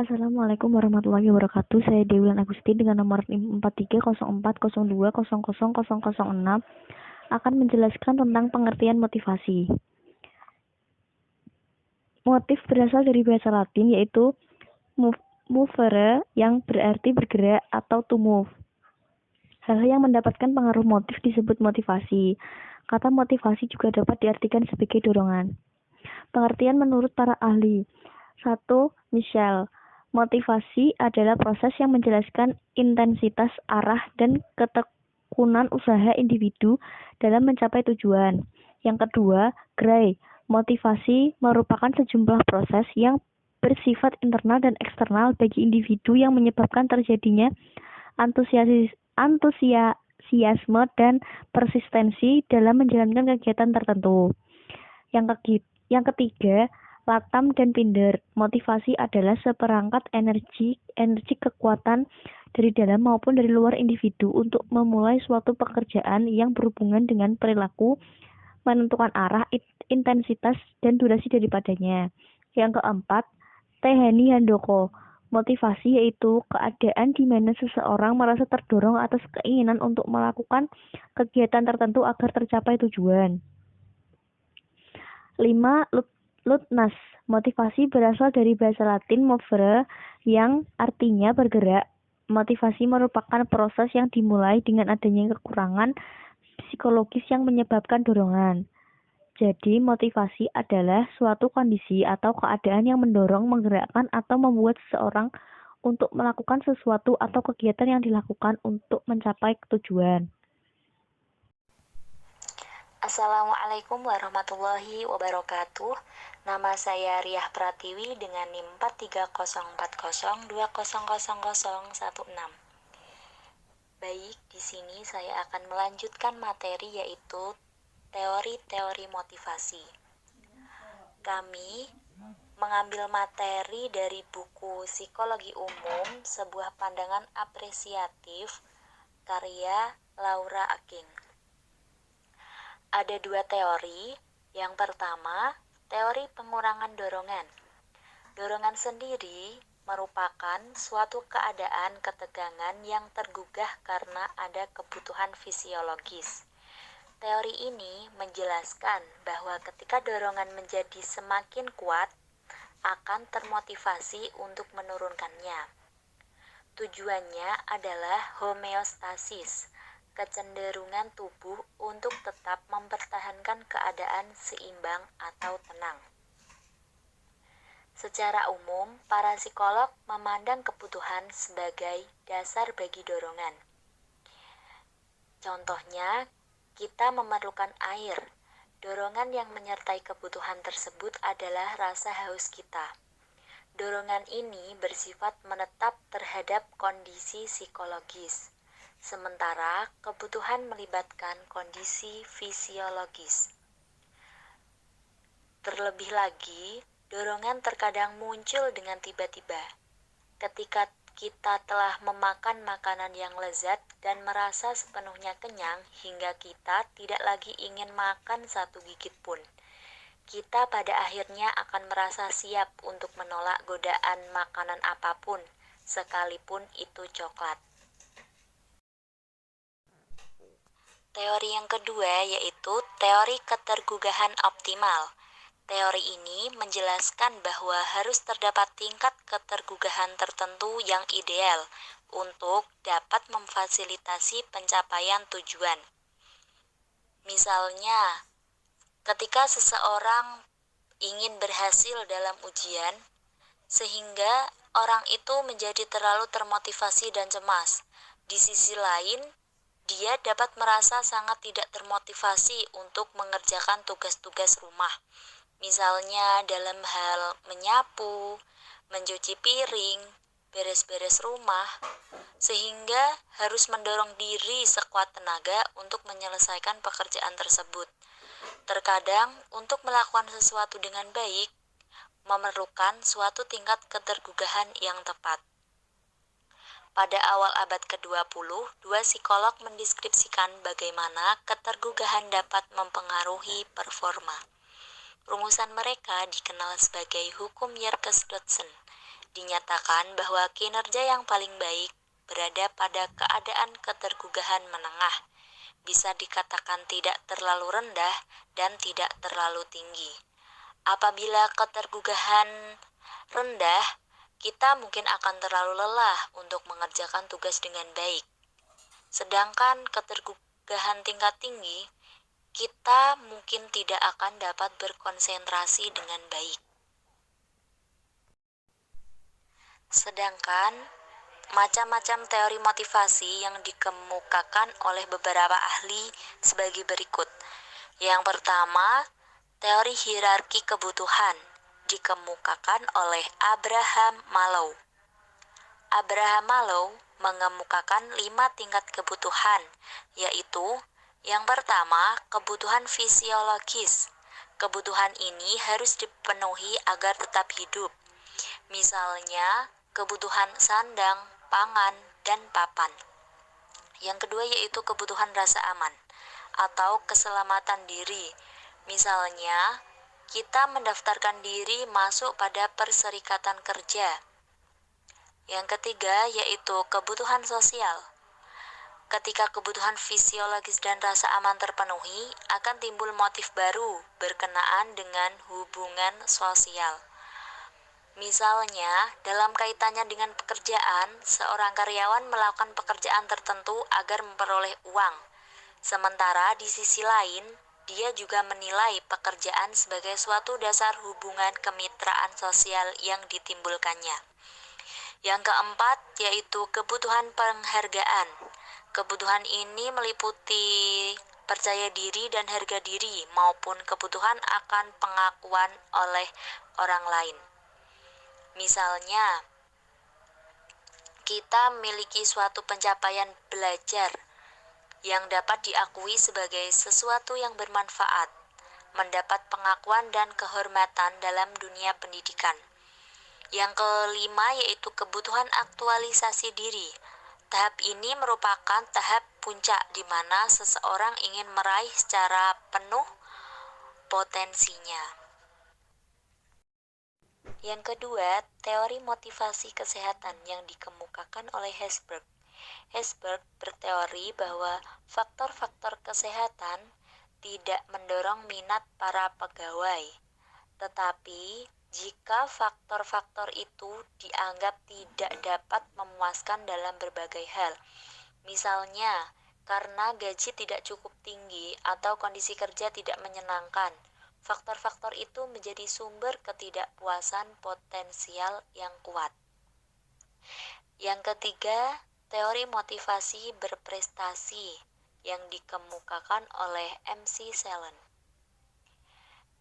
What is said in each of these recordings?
Assalamualaikum warahmatullahi wabarakatuh. Saya Dewian Agustin dengan nomor NIM 430402000006 akan menjelaskan tentang pengertian motivasi. Motif berasal dari bahasa Latin yaitu movere yang berarti bergerak atau to move. Hal yang mendapatkan pengaruh motif disebut motivasi. Kata motivasi juga dapat diartikan sebagai dorongan. Pengertian menurut para ahli. 1. Michel. Motivasi adalah proses yang menjelaskan intensitas, arah, dan ketekunan usaha individu dalam mencapai tujuan. Yang kedua, Gray. Motivasi merupakan sejumlah proses yang bersifat internal dan eksternal bagi individu yang menyebabkan terjadinya antusiasme dan persistensi dalam menjalankan kegiatan tertentu. Yang ketiga, Latham dan Pinder. Motivasi adalah seperangkat energi kekuatan dari dalam maupun dari luar individu untuk memulai suatu pekerjaan yang berhubungan dengan perilaku, menentukan arah, intensitas, dan durasi daripadanya. Yang keempat, Tehani Handoko. Motivasi yaitu keadaan di mana seseorang merasa terdorong atas keinginan untuk melakukan kegiatan tertentu agar tercapai tujuan. 5. Lutnas. Motivasi berasal dari bahasa Latin movere yang artinya bergerak. Motivasi merupakan proses yang dimulai dengan adanya kekurangan psikologis yang menyebabkan dorongan. Jadi, motivasi adalah suatu kondisi atau keadaan yang mendorong, menggerakkan, atau membuat seseorang untuk melakukan sesuatu atau kegiatan yang dilakukan untuk mencapai tujuan. Assalamualaikum warahmatullahi wabarakatuh. Nama saya Riah Pratiwi dengan NIM 430402000016. Baik, di sini saya akan melanjutkan materi yaitu teori-teori motivasi. Kami mengambil materi dari buku Psikologi Umum, sebuah pandangan apresiatif karya Laura Aking. Ada dua teori. Yang pertama, teori pengurangan dorongan. Dorongan sendiri merupakan suatu keadaan ketegangan yang tergugah karena ada kebutuhan fisiologis. Teori ini menjelaskan bahwa ketika dorongan menjadi semakin kuat, akan termotivasi untuk menurunkannya. Tujuannya adalah homeostasis, kecenderungan tubuh untuk tetap mempertahankan keadaan seimbang atau tenang. Secara umum, para psikolog memandang kebutuhan sebagai dasar bagi dorongan. Contohnya, kita memerlukan air. Dorongan yang menyertai kebutuhan tersebut adalah rasa haus kita. Dorongan ini bersifat menetap terhadap kondisi psikologis. Sementara kebutuhan melibatkan kondisi fisiologis. Terlebih lagi, dorongan terkadang muncul dengan tiba-tiba. Ketika kita telah memakan makanan yang lezat dan merasa sepenuhnya kenyang hingga kita tidak lagi ingin makan satu gigit pun. Kita pada akhirnya akan merasa siap untuk menolak godaan makanan apapun, sekalipun itu coklat. Teori yang kedua yaitu teori ketergugahan optimal. Teori ini menjelaskan bahwa harus terdapat tingkat ketergugahan tertentu yang ideal untuk dapat memfasilitasi pencapaian tujuan. Misalnya, ketika seseorang ingin berhasil dalam ujian, sehingga orang itu menjadi terlalu termotivasi dan cemas. Di sisi lain, dia dapat merasa sangat tidak termotivasi untuk mengerjakan tugas-tugas rumah. Misalnya dalam hal menyapu, mencuci piring, beres-beres rumah, sehingga harus mendorong diri sekuat tenaga untuk menyelesaikan pekerjaan tersebut. Terkadang, untuk melakukan sesuatu dengan baik, memerlukan suatu tingkat ketergugahan yang tepat. Pada awal abad ke-20, dua psikolog mendeskripsikan bagaimana ketergugahan dapat mempengaruhi performa. Rumusan mereka dikenal sebagai hukum Yerkes-Dodson. dinyatakan bahwa kinerja yang paling baik berada pada keadaan ketergugahan menengah, bisa dikatakan tidak terlalu rendah dan tidak terlalu tinggi. Apabila ketergugahan rendah, kita mungkin akan terlalu lelah untuk mengerjakan tugas dengan baik. Sedangkan ketergugahan tingkat tinggi, kita mungkin tidak akan dapat berkonsentrasi dengan baik. Sedangkan macam-macam teori motivasi yang dikemukakan oleh beberapa ahli sebagai berikut. Yang pertama, teori hierarki kebutuhan dikemukakan oleh Abraham Maslow. Abraham Maslow mengemukakan 5 tingkat kebutuhan, yaitu yang pertama, kebutuhan fisiologis. Kebutuhan ini harus dipenuhi agar tetap hidup. Misalnya, kebutuhan sandang, pangan, dan papan. Yang kedua yaitu kebutuhan rasa aman atau keselamatan diri. Misalnya, kita mendaftarkan diri masuk pada perserikatan kerja. Yang ketiga yaitu kebutuhan sosial. Ketika kebutuhan fisiologis dan rasa aman terpenuhi, akan timbul motif baru berkenaan dengan hubungan sosial. Misalnya, dalam kaitannya dengan pekerjaan, seorang karyawan melakukan pekerjaan tertentu agar memperoleh uang. Sementara di sisi lain, dia juga menilai pekerjaan sebagai suatu dasar hubungan kemitraan sosial yang ditimbulkannya. Yang keempat, yaitu kebutuhan penghargaan. Kebutuhan ini meliputi percaya diri dan harga diri maupun kebutuhan akan pengakuan oleh orang lain. Misalnya, kita memiliki suatu pencapaian belajar yang dapat diakui sebagai sesuatu yang bermanfaat, mendapat pengakuan dan kehormatan dalam dunia pendidikan. Yang kelima yaitu kebutuhan aktualisasi diri. Tahap ini merupakan tahap puncak di mana seseorang ingin meraih secara penuh potensinya. Yang kedua, teori motivasi kesehatan yang dikemukakan oleh Herzberg. Herzberg berteori bahwa faktor-faktor kesehatan tidak mendorong minat para pegawai, tetapi jika faktor-faktor itu dianggap tidak dapat memuaskan dalam berbagai hal, misalnya karena gaji tidak cukup tinggi atau kondisi kerja tidak menyenangkan, faktor-faktor itu menjadi sumber ketidakpuasan potensial yang kuat. Yang ketiga, teori motivasi berprestasi yang dikemukakan oleh MC Sellen.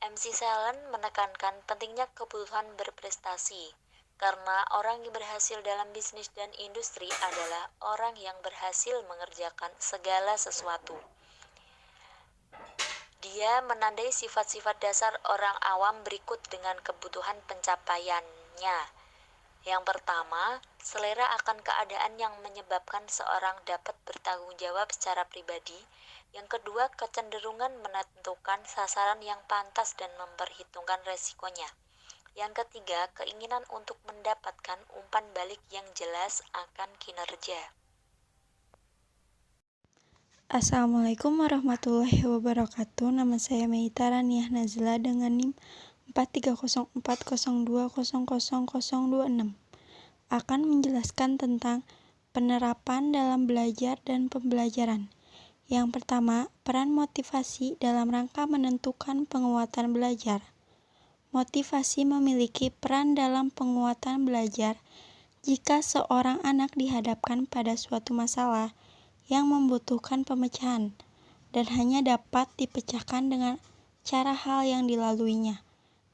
MC Sellen menekankan pentingnya kebutuhan berprestasi karena orang yang berhasil dalam bisnis dan industri adalah orang yang berhasil mengerjakan segala sesuatu. Dia menandai sifat-sifat dasar orang awam berikut dengan kebutuhan pencapaiannya. Yang pertama, selera akan keadaan yang menyebabkan seorang dapat bertanggung jawab secara pribadi. Yang kedua, kecenderungan menentukan sasaran yang pantas dan memperhitungkan resikonya. Yang ketiga, keinginan untuk mendapatkan umpan balik yang jelas akan kinerja. Assalamualaikum warahmatullahi wabarakatuh. Nama saya Meita Raniah Nazla dengan NIM 430402000026. Akan menjelaskan tentang penerapan dalam belajar dan pembelajaran. Yang pertama, peran motivasi dalam rangka menentukan penguatan belajar. Motivasi memiliki peran dalam penguatan belajar jika seorang anak dihadapkan pada suatu masalah yang membutuhkan pemecahan dan hanya dapat dipecahkan dengan cara hal yang dilaluinya.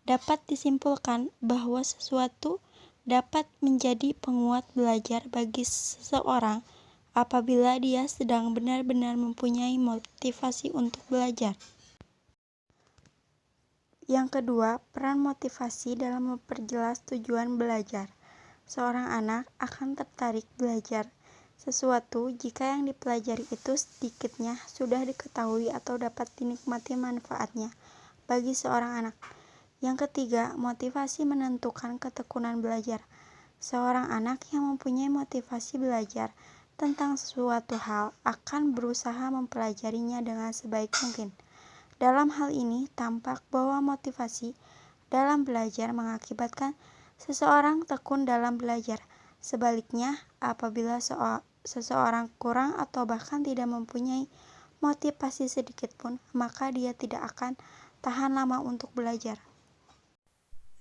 Dapat disimpulkan bahwa sesuatu dapat menjadi penguat belajar bagi seseorang apabila dia sedang benar-benar mempunyai motivasi untuk belajar. Yang kedua, peran motivasi dalam memperjelas tujuan belajar. Seorang anak akan tertarik belajar sesuatu jika yang dipelajari itu sedikitnya sudah diketahui atau dapat dinikmati manfaatnya bagi seorang anak. Yang ketiga, motivasi menentukan ketekunan belajar. Seorang anak yang mempunyai motivasi belajar tentang suatu hal akan berusaha mempelajarinya dengan sebaik mungkin. Dalam hal ini, tampak bahwa motivasi dalam belajar mengakibatkan seseorang tekun dalam belajar. Sebaliknya, apabila seseorang kurang atau bahkan tidak mempunyai motivasi sedikit pun, maka dia tidak akan tahan lama untuk belajar.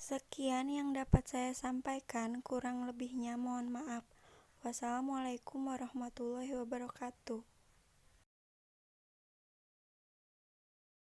Sekian yang dapat saya sampaikan, kurang lebihnya mohon maaf. Wassalamualaikum warahmatullahi wabarakatuh.